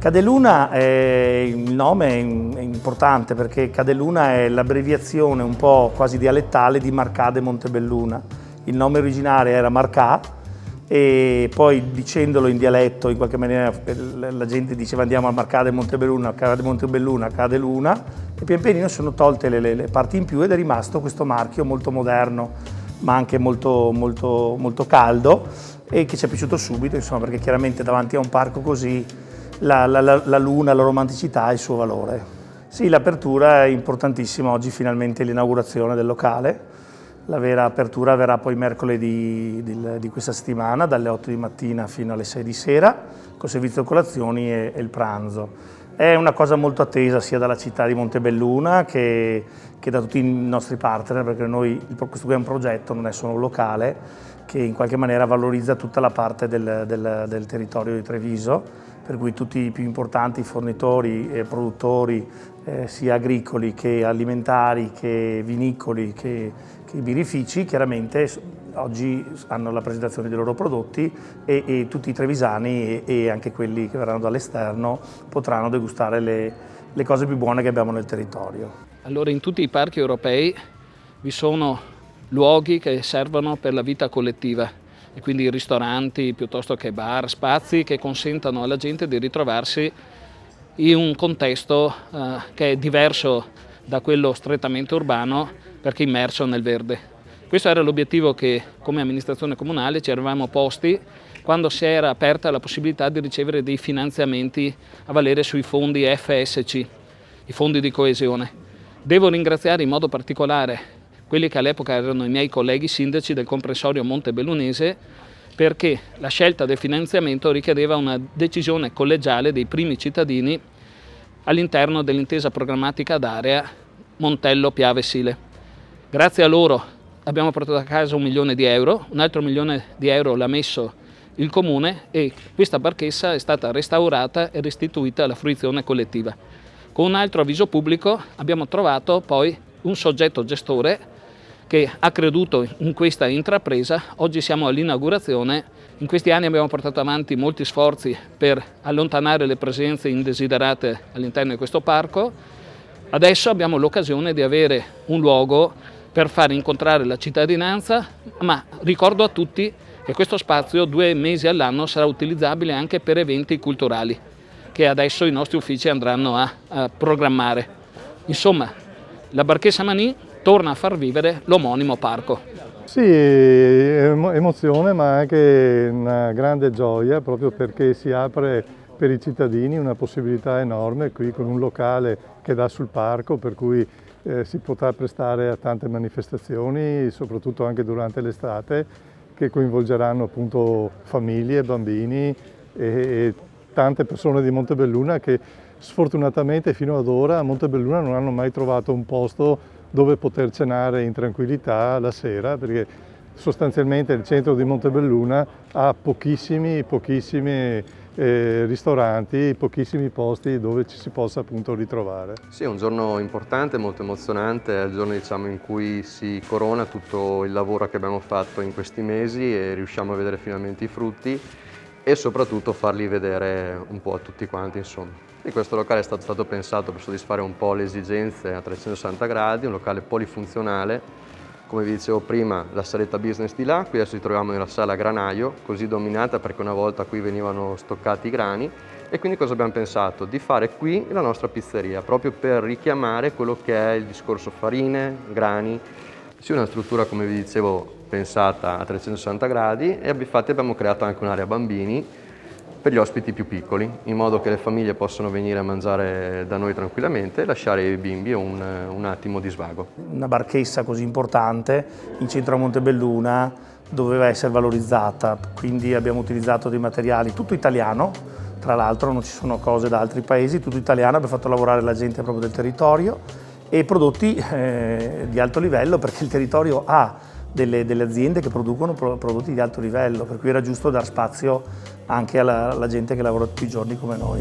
Cadeluna, il nome è importante perché Cadeluna è l'abbreviazione un po' quasi dialettale di Marcà de Montebelluna. Il nome originario era Marcà e poi dicendolo in dialetto in qualche maniera la gente diceva andiamo al Marcà de Montebelluna, Cadeluna e pian pianino sono tolte le parti in più ed è rimasto questo marchio molto moderno ma anche molto caldo e che ci è piaciuto subito, insomma, perché chiaramente davanti a un parco così la luna, la romanticità ha il suo valore. Sì, l'apertura è importantissima, oggi finalmente l'inaugurazione del locale. La vera apertura avverrà poi mercoledì di questa settimana, dalle 8 di mattina fino alle 6 di sera, con servizio colazioni e il pranzo. È una cosa molto attesa sia dalla città di Montebelluna che da tutti i nostri partner, perché questo qui è un progetto, non è solo un locale, che in qualche maniera valorizza tutta la parte del territorio di Treviso, per cui tutti i più importanti fornitori e produttori sia agricoli che alimentari, che vinicoli, che birrifici, chiaramente oggi hanno la presentazione dei loro prodotti e tutti i trevisani e anche quelli che verranno dall'esterno potranno degustare le cose più buone che abbiamo nel territorio. Allora, in tutti i parchi europei vi sono luoghi che servono per la vita collettiva e quindi ristoranti piuttosto che bar, spazi che consentano alla gente di ritrovarsi in un contesto che è diverso da quello strettamente urbano perché immerso nel verde. Questo era l'obiettivo che come amministrazione comunale ci eravamo posti quando si era aperta la possibilità di ricevere dei finanziamenti a valere sui fondi FSC, i fondi di coesione. Devo ringraziare in modo particolare quelli che all'epoca erano i miei colleghi sindaci del comprensorio montebellunese, perché la scelta del finanziamento richiedeva una decisione collegiale dei primi cittadini all'interno dell'intesa programmatica d'area Montello-Piave-Sile. Grazie a loro abbiamo portato a casa 1 milione di euro, un altro 1 milione di euro l'ha messo il comune e questa barchessa è stata restaurata e restituita alla fruizione collettiva. Con un altro avviso pubblico abbiamo trovato poi un soggetto gestore che ha creduto in questa intrapresa. Oggi siamo all'inaugurazione. In questi anni abbiamo portato avanti molti sforzi per allontanare le presenze indesiderate all'interno di questo parco. Adesso abbiamo l'occasione di avere un luogo per far incontrare la cittadinanza, ma ricordo a tutti che questo spazio 2 mesi all'anno sarà utilizzabile anche per eventi culturali che adesso i nostri uffici andranno a programmare. Insomma, la Barchessa Manin torna a far vivere l'omonimo parco. Sì, emozione ma anche una grande gioia proprio perché si apre per i cittadini una possibilità enorme qui con un locale che dà sul parco per cui si potrà prestare a tante manifestazioni, soprattutto anche durante l'estate, che coinvolgeranno appunto famiglie, bambini e tante persone di Montebelluna che sfortunatamente fino ad ora a Montebelluna non hanno mai trovato un posto dove poter cenare in tranquillità la sera, perché sostanzialmente il centro di Montebelluna ha pochissimi ristoranti, pochissimi posti dove ci si possa appunto ritrovare. Sì, è un giorno importante, molto emozionante, è il giorno in cui si corona tutto il lavoro che abbiamo fatto in questi mesi e riusciamo a vedere finalmente i frutti e soprattutto farli vedere un po' a tutti quanti, insomma. E questo locale è stato pensato per soddisfare un po' le esigenze a 360 gradi, un locale polifunzionale. Come vi dicevo prima, la saletta business di là, qui adesso ci troviamo nella sala granaio, così dominata perché una volta qui venivano stoccati i grani. E quindi cosa abbiamo pensato? Di fare qui la nostra pizzeria, proprio per richiamare quello che è il discorso farine, grani. Sì, una struttura, come vi dicevo, pensata a 360 gradi e infatti abbiamo creato anche un'area bambini per gli ospiti più piccoli, in modo che le famiglie possano venire a mangiare da noi tranquillamente e lasciare ai bimbi un attimo di svago. Una barchessa così importante in centro a Montebelluna doveva essere valorizzata, quindi abbiamo utilizzato dei materiali tutto italiano, tra l'altro non ci sono cose da altri paesi, tutto italiano, abbiamo fatto lavorare la gente proprio del territorio e prodotti di alto livello perché il territorio ha delle aziende che producono prodotti di alto livello, per cui era giusto dar spazio anche alla gente che lavora tutti i giorni come noi.